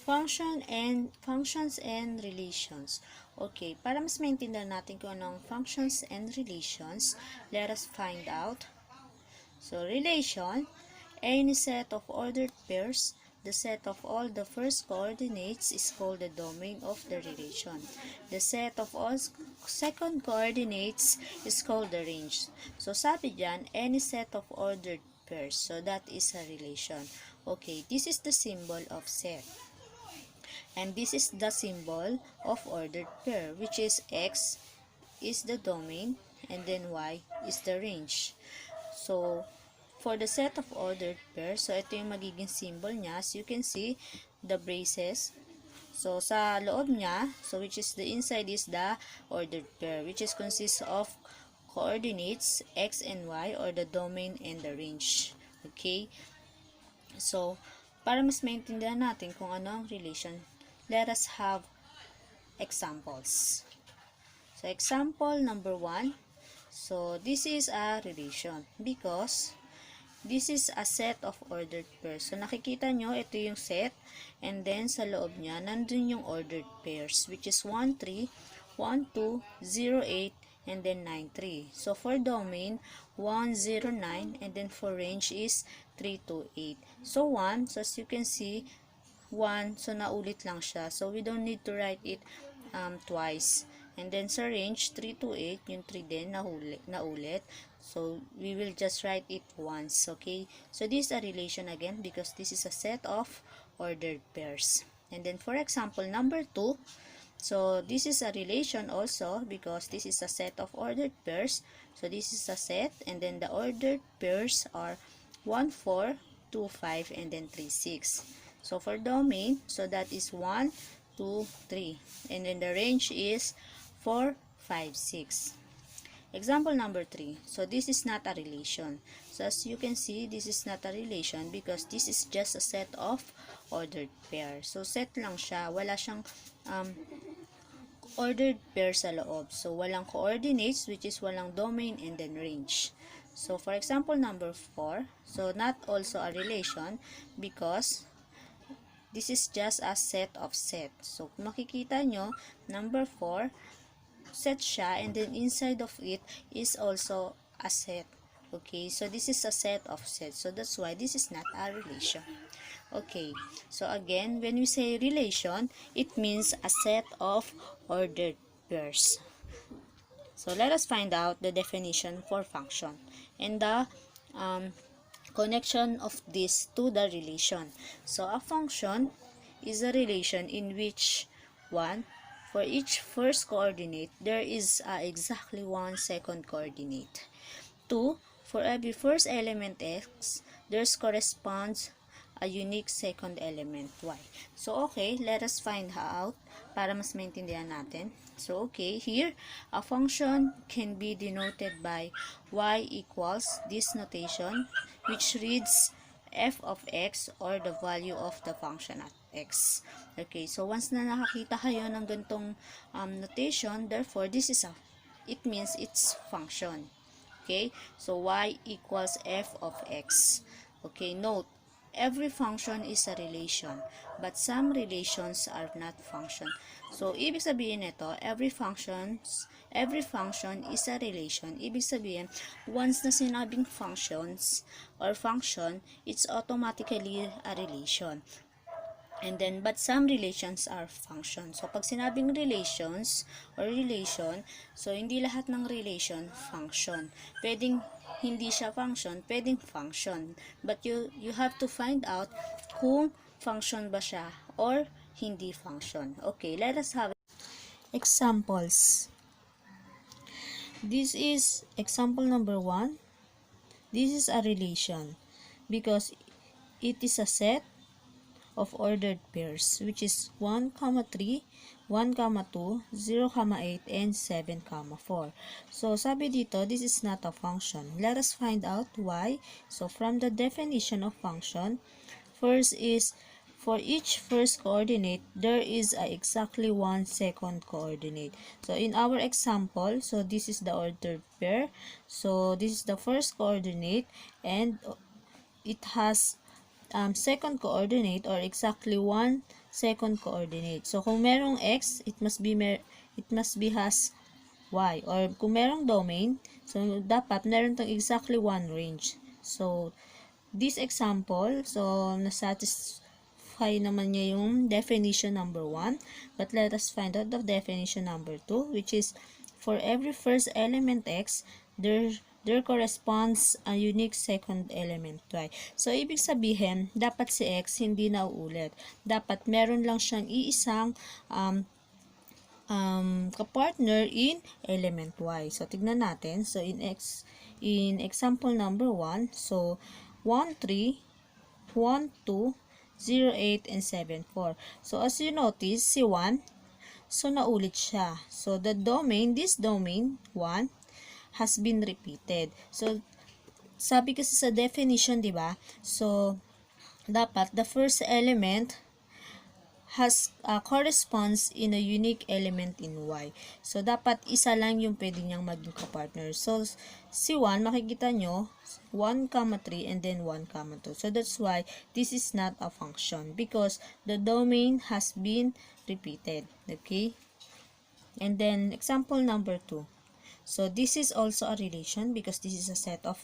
Functions and relations. Okay, para mas maintindihan natin kung anong functions and relations, let us find out. So, relation, any set of ordered pairs, the set of all the first coordinates is called the domain of the relation. The set of all second coordinates is called the range. So, sabi dyan, any set of ordered pairs. So, that is a relation. Okay, this is the symbol of set. And this is the symbol of ordered pair, which is X is the domain and then Y is the range. So, for the set of ordered pair, so ito yung magiging symbol niya. As you can see, the braces. So, sa loob niya, so which is the inside is the ordered pair, which is consists of coordinates X and Y, or the domain and the range. Okay? So, para mas maintindihan natin kung ano ang relation, let us have examples. So, example number 1. So, this is a relation because this is a set of ordered pairs. So, nakikita nyo, ito yung set, and then sa loob niya, nandun yung ordered pairs, which is 1, 3, 1, 2, 0, 8, and then 9, 3. So, for domain, 1, 0, 9, and then for range is 3, 2, 8. So, 1, so as you can see, 1, so naulit lang siya. So, we don't need to write it twice. And then sa range, 3 to 8, yung 3 din, naulit. So, we will just write it once, okay? So, this is a relation again because this is a set of ordered pairs. And then, for example, number 2, so this is a relation also because this is a set of ordered pairs. So, this is a set, and then the ordered pairs are 1, 4, 2, 5, and then 3, 6. So, for domain, so that is 1, 2, 3. And then the range is 4, 5, 6. Example number 3. So, this is not a relation. So, as you can see, this is not a relation because this is just a set of ordered pair. So, set lang siya. Wala siyang ordered pair sa loob. So, walang coordinates, which is walang domain and then range. So, for example number 4. So, not also a relation because this is just a set of set. So, kung makikita nyo, number 4, set siya, and then inside of it is also a set. Okay, so this is a set of sets. So, that's why this is not a relation. Okay, so again, when we say relation, it means a set of ordered pairs. So, let us find out the definition for function and the connection of this to the relation. So, a function is a relation in which 1, for each first coordinate, there is exactly one second coordinate. 2, for every first element x, there corresponds a unique second element y. So, okay, let us find out para mas maintindihan natin. So, okay, here, a function can be denoted by y equals this notation, which reads f of x or the value of the function at x. Okay, so once na nakakita kayo ng ganitong notation, therefore, this is it means it's function. Okay, so y equals f of x. Okay, note, every function is a relation, but some relations are not function. So, ibig sabihin nito, every function is a relation. Ibig sabihin, once na sinabing functions or function, it's automatically a relation. And then, but some relations are functions. So, pag sinabing relations or relation, so hindi lahat ng relation function. Pwedeng hindi siya function, pwedeng function. But you have to find out kung function ba siya or hindi function. Okay, let us have examples. This is example number 1. This is a relation because it is a set of ordered pairs, which is 1, 3, 1, 2, 0, 8, and 7, 4. So, sabi dito, this is not a function. Let us find out why. So, from the definition of function, first is, for each first coordinate, there is exactly one second coordinate. So, in our example, so this is the ordered pair. So, this is the first coordinate, and it has second coordinate or exactly one second coordinate. So, kung merong x, it must be has y. Or kung merong domain, so dapat meron tong exactly one range. So, this example, so nasatisfy naman niya yung definition number 1. But let us find out the definition number 2, which is for every first element x, there corresponds a unique second element y. So, ibig sabihin, dapat si x hindi na uulit. Dapat meron lang siyang iisang kapartner in element y. So, tignan natin. So, in example number 1, so 1, 3, 1, 2, 0, 8, and 7, 4. So, as you notice, si 1, so naulit siya. So, this domain, 1, has been repeated. So, sabi kasi sa definition, di ba? So, dapat the first element corresponds in a unique element in y. So, dapat isa lang yung pwede niyang maging kapartner. So, si 1, makikita nyo, 1, 3, and then 1, 2. So, that's why this is not a function because the domain has been repeated. Okay? And then, example number 2. So, this is also a relation because this is a set of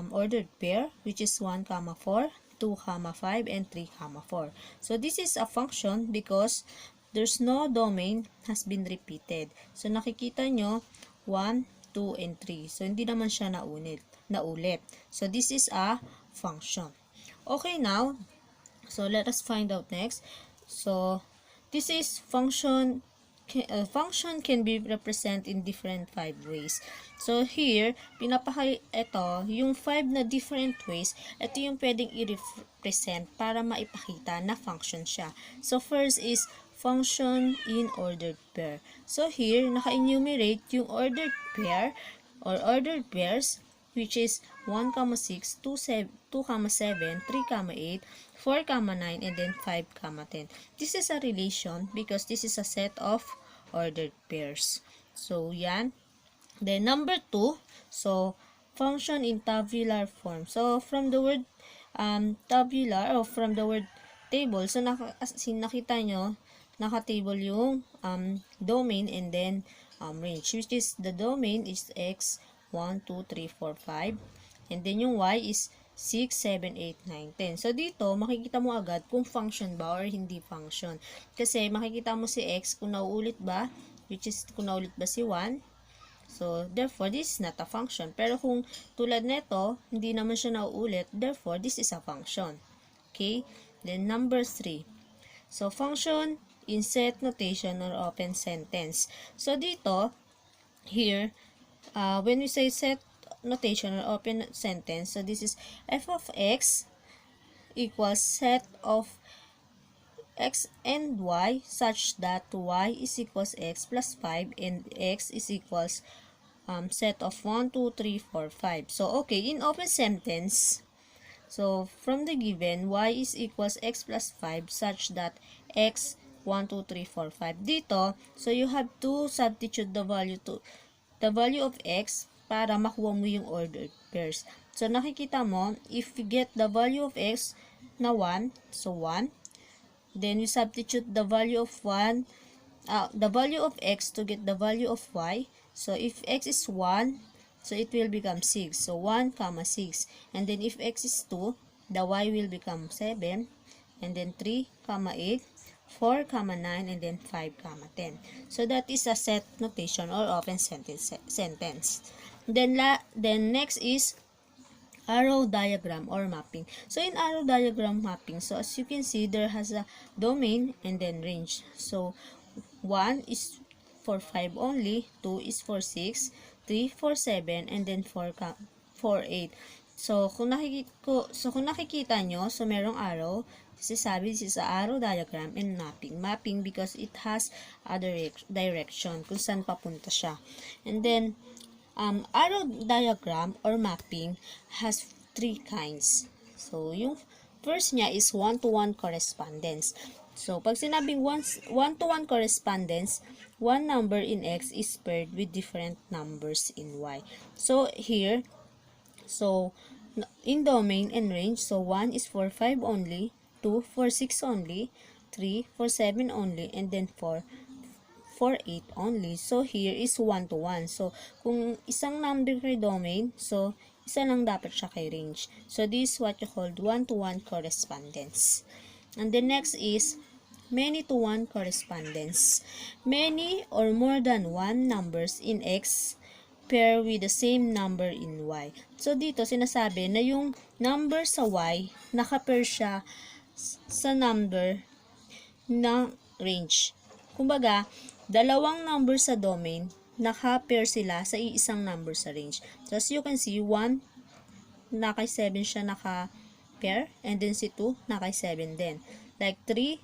ordered pair, which is 1, 4, 2, 5, and 3, 4. So, this is a function because there's no domain has been repeated. So, nakikita nyo, 1, 2, and 3. So, hindi naman siya naulit. So, this is a function. Okay, now, so let us find out next. So, this is function can be represented in different 5 ways. So, here, ito, yung 5 na different ways, ito yung pwedeng i-represent para maipakita na function siya. So, first is function in ordered pair. So, here, naka-enumerate yung ordered pair or ordered pairs, which is 1, 6, 2, 7, 3, 8, 4, 9, and then 5, 10. This is a relation because this is a set of ordered pairs. So, yan. Then, number 2, so, function in tabular form. So, from the word tabular, or from the word table, so, nakita nyo, naka-table yung domain and then range, which is the domain is x, 1, 2, 3, 4, 5. And then yung y is 6, 7, 8, 9, 10. So, dito, makikita mo agad kung function ba or hindi function. Kasi, makikita mo si x kung nauulit ba, which is kung nauulit ba si 1. So, therefore, this is not a function. Pero kung tulad nito, hindi naman siya nauulit, therefore, this is a function. Okay? Then, number 3. So, function in set notation or open sentence. So, dito, here, when we say set notation or open sentence, so this is f of x equals set of x and y such that y is equals x plus 5 and x is equals set of 1, 2, 3, 4, 5. So, okay, in open sentence, so from the given, y is equals x plus 5 such that x 1, 2, 3, 4, 5. Dito, so you have to substitute the value of x para makuha mo yung ordered pairs. So, nakikita mo, if you get the value of x na 1, so 1, then you substitute the value of the value of x to get the value of y. So, if x is 1, so it will become 6. So, 1, 6. And then, if x is 2, the y will become 7. And then, 3, 8, 4, 9, and then 5, 10. So, that is a set notation or open sentence. Then next is arrow diagram or mapping. So, in arrow diagram mapping, so as you can see, there has a domain and then range. So, 1 is for 5 only, 2 is for 6, 3 for 7, and then 4 for 8. So, kung nakikita nyo, so merong arrow, kasi sabi, this is a arrow diagram and mapping. Mapping because it has a direction kung saan papunta siya. And then, arrow diagram or mapping has 3 kinds. So, yung first niya is one-to-one correspondence. So, pag sinabing one-to-one correspondence, one number in x is paired with different numbers in y. So, here, so, in domain and range, so 1 is for 5 only, 2 for 6 only, 3 for 7 only, and then 4 for 8 only. So, here is 1 to 1. So, kung isang number kay domain, so, isa lang dapat siya kay range. So, this is what you call 1 to 1 correspondence. And the next is many to 1 correspondence. Many or more than 1 numbers in X pair with the same number in Y. So, dito sinasabi na yung number sa Y, naka-pair siya sa number ng range. Kumbaga, dalawang number sa domain, naka-pair sila sa iisang number sa range. So, as you can see, 1, nakay 7 siya naka-pair, and then si 2, nakay 7 din. Like 3,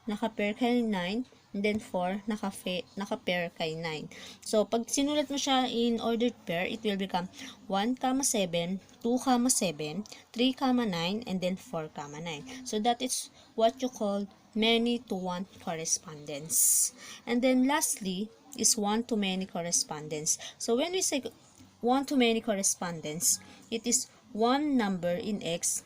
naka-pair kay 9, and then 4, naka-pair kay 9. So, pag sinulat mo siya in ordered pair, it will become 1, 7, 2, 7, 3, 9, and then 4, 9. So, that is what you call many to one correspondence. And then lastly is one to many correspondence. So when we say one to many correspondence, it is one number in X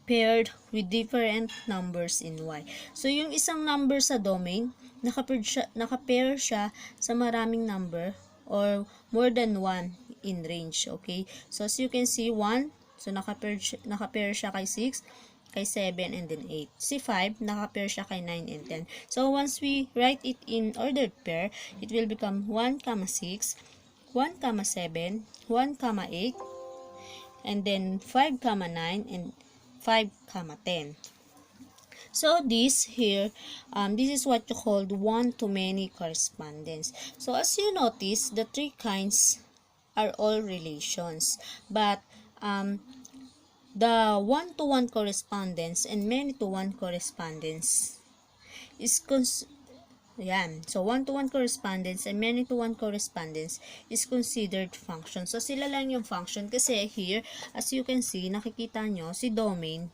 paired with different numbers in Y. So yung isang number sa domain, naka-pair siya sa maraming number or more than one in range. Okay? So as you can see, 1, so naka-pair siya kay 6, kay 7, and then 8. Si 5, naka-pair siya kay 9 and 10. So, once we write it in ordered pair, it will become 1, 6, 1, 7, 1, 8, and then 5, 9, and 5, 10. So, this here, this is what you call one-to-many correspondence. So, as you notice, the three kinds are all relations. But, the one-to-one correspondence and many-to-one correspondence is So, one-to-one correspondence and many-to-one correspondence is considered function. So, sila lang yung function kasi here, as you can see, nakikita nyo, si domain,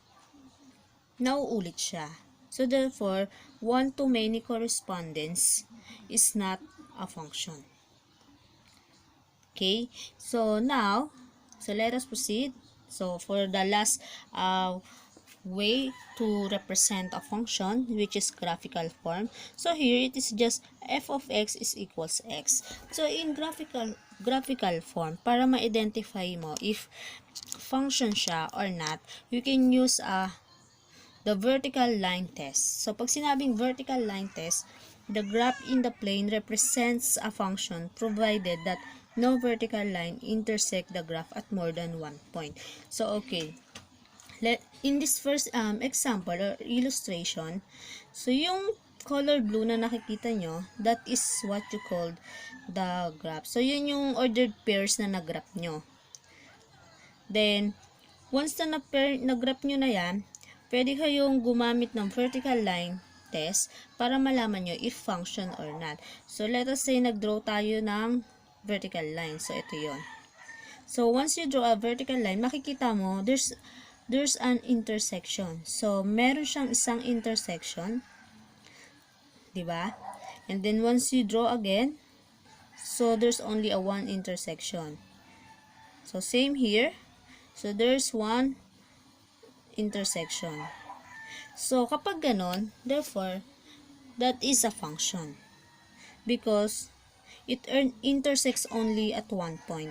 nauulit siya. So, therefore, one-to-many correspondence is not a function. Okay? So, now, let us proceed. So, for the last way to represent a function, which is graphical form. So, here it is just f of x is equals x. So, in graphical form, para ma-identify mo if function siya or not, you can use the vertical line test. So, pag sinabing vertical line test, the graph in the plane represents a function provided that no vertical line intersect the graph at more than one point. So, okay. In this first example or illustration, so yung color blue na nakikita nyo, that is what you call the graph. So, yun yung ordered pairs na nag-graph nyo. Then, once na nag-graph nyo na yan, pwede kayong gumamit ng vertical line test para malaman nyo if function or not. So, let us say nag-draw tayo ng vertical line. So, ito yon. So, once you draw a vertical line, makikita mo, there's an intersection. So, meron siyang isang intersection. Diba? And then, once you draw again, so, there's only a one intersection. So, same here. So, there's one intersection. So, kapag ganon, therefore, that is a function. Because, it intersects only at one point.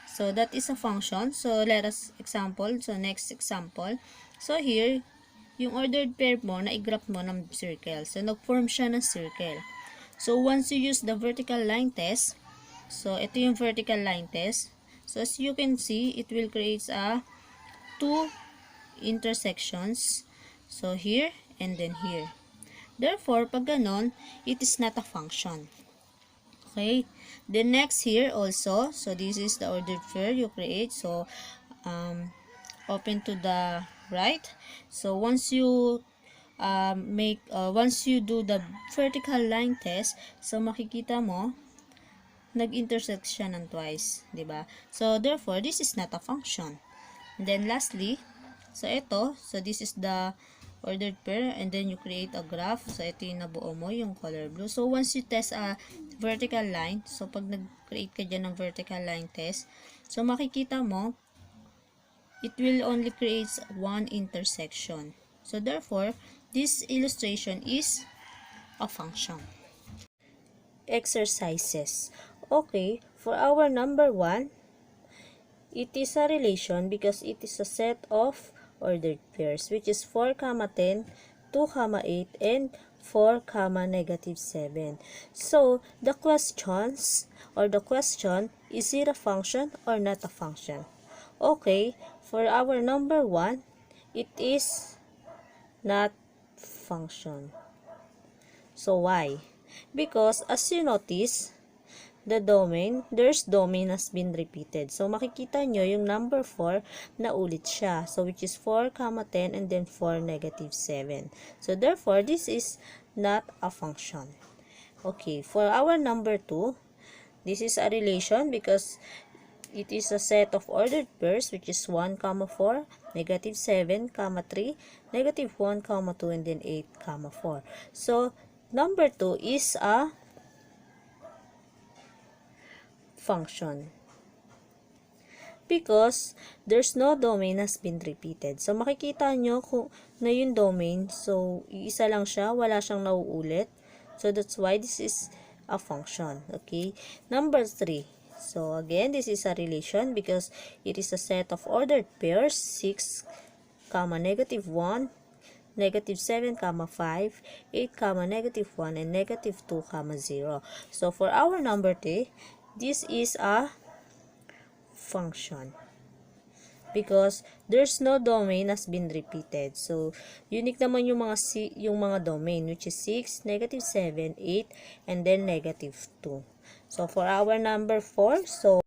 So, that is a function. So, let us example. So, next example. So, here, yung ordered pair mo, na-graph mo ng circle. So, nag-form siya ng circle. So, once you use the vertical line test, so, ito yung vertical line test. So, as you can see, it will create two intersections. So, here, and then here. Therefore, pag ganon, it is not a function. Okay, the next here also, so this is the ordered pair you create. So, open to the right. So, once you once you do the vertical line test, so makikita mo, nag-intersect siya ng twice, diba? So, therefore, this is not a function. And then, lastly, so ito, so this is the ordered pair, and then you create a graph. So, ito yung nabuo mo, yung color blue. So, once you test a vertical line, so, pag nag-create ka dyan ng vertical line test, so, makikita mo, it will only create one intersection. So, therefore, this illustration is a function. Exercises. Okay, for our number 1, it is a relation because it is a set of ordered pairs, which is 4, 10, 2, 8, and 4, negative 7. So, the questions or the question, is it a function or not a function? Okay, for our number 1, it is not function. So, why? Because as you notice, there's domain has been repeated. So, makikita nyo yung number 4 na ulit siya. So, which is 4, 10, and then 4, negative 7. So, therefore, this is not a function. Okay, for our number 2, this is a relation because it is a set of ordered pairs, which is 1, 4, negative 7, 3, negative 1, 2, and then 8, 4. So, number 2 is a function because there's no domain has been repeated. So, makikita nyo kung na yung domain. So, iisa lang siya. Wala siyang nauulit. So, that's why this is a function. Okay? Number 3. So, again, this is a relation because it is a set of ordered pairs. 6, negative 1, negative 7, 5, 8, negative 1, and negative 2, 0. So, for our number 3, this is a function because there's no domain has been repeated. So, unique naman yung mga domain, which is 6, negative 7, 8, and then negative 2. So, for our number 4, so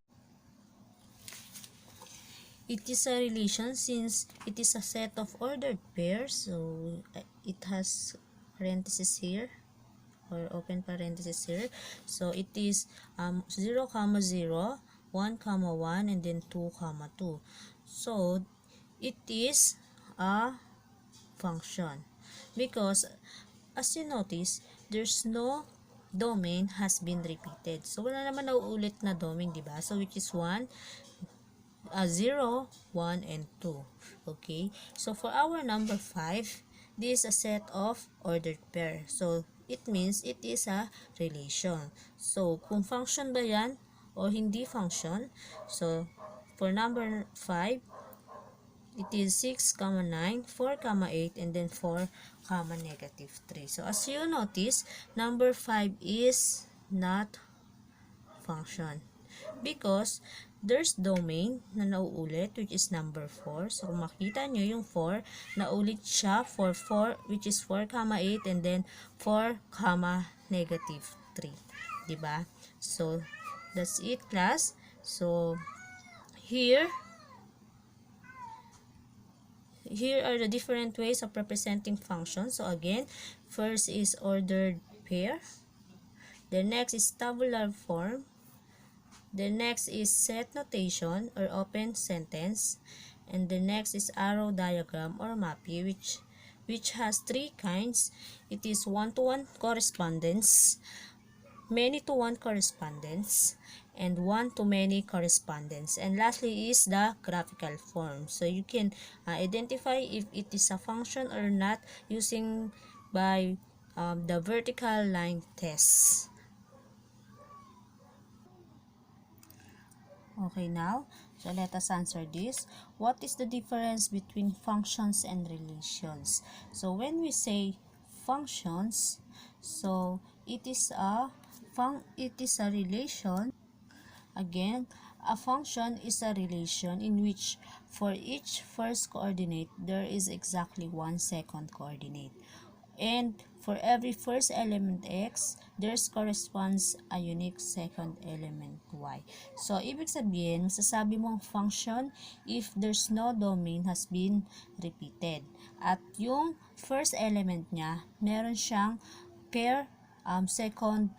it is a relation since it is a set of ordered pairs. So, it has parenthesis here or open parenthesis here. So, it is 0, 0, 1, 1, and then 2, 2. So, it is a function because as you notice, there's no domain has been repeated. So, wala naman nauulit na domain, diba? So, which is 1, 0, 1, and 2. Okay? So, for our number 5, this is a set of ordered pair. So, it means it is a relation. So, kung function ba yan o hindi function, so, for number 5, it is 6, 9, 4, 8, and then 4, negative 3. So, as you notice, number 5 is not function because there's domain na nauulit, which is number 4. So, kung makita nyo yung 4, naulit siya for 4, which is 4, 8, and then 4, negative 3. Diba? So, that's it, class. So, here are the different ways of representing functions. So, again, first is ordered pair. The next is tabular form. The next is set notation or open sentence. And the next is arrow diagram or mappy, which has 3 kinds. It is one-to-one correspondence, many-to-one correspondence, and one-to-many correspondence. And lastly is the graphical form. So you can identify if it is a function or not using by the vertical line test. Okay, now, so let us answer this. What is the difference between functions and relations? So, when we say functions, so it is a relation. Again, a function is a relation in which for each first coordinate, there is exactly one second coordinate. And for every first element x, there's corresponds a unique second element y. So, ibig sabihin, masasabi mong function if there's no domain has been repeated. At yung first element niya, meron siyang pair second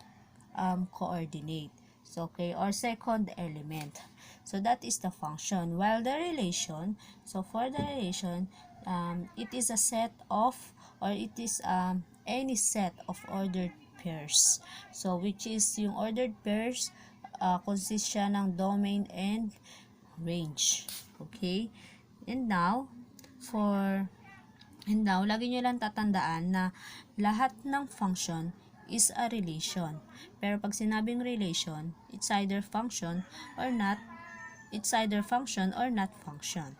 coordinate. So, okay, or second element. So, that is the function. While the relation, so for the relation, it is a set of, or it is any set of ordered pairs. So, which is yung ordered pairs, consist siya ng domain and range. Okay? And now, for And now, lagi nyo lang tatandaan na lahat ng function is a relation. Pero pag sinabing relation, it's either function or not, function.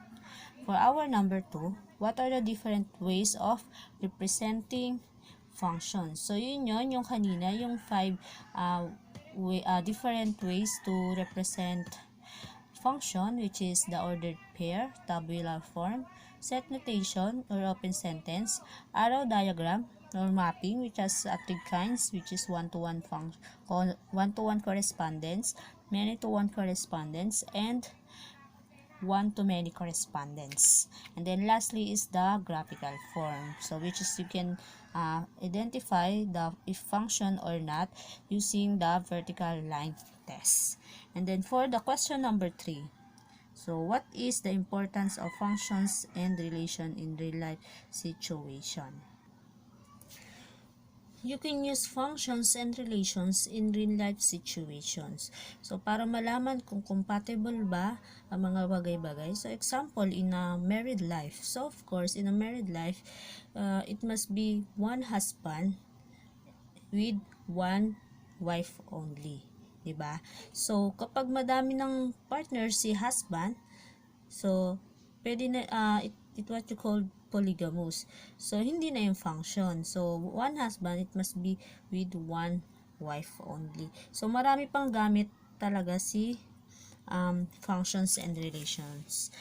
For our number 2, what are the different ways of representing functions? So, yun yung kanina, yung 5 different ways to represent function, which is the ordered pair, tabular form, set notation or open sentence, arrow diagram or mapping, which has three kinds, which is one-to-one correspondence, many-to-one correspondence, and one-to-many correspondence. And then lastly is the graphical form, so which is you can identify the if function or not using the vertical line test. And then for the question number 3, so what is the importance of functions and relation in real life situation? You can use functions and relations in real life situations. So, para malaman kung compatible ba ang mga bagay-bagay. So, example, in a married life. So, of course, in a married life, it must be one husband with one wife only. Diba? So, kapag madami ng partner si husband, so, pwede na, it what you call polygamous. So, hindi na yung function. So, one husband, it must be with one wife only. So, marami pang gamit talaga si functions and relations.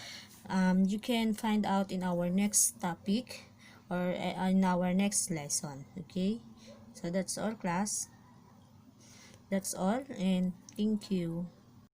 You can find out in our next topic or in our next lesson. Okay? So, that's all, class. That's all, and thank you.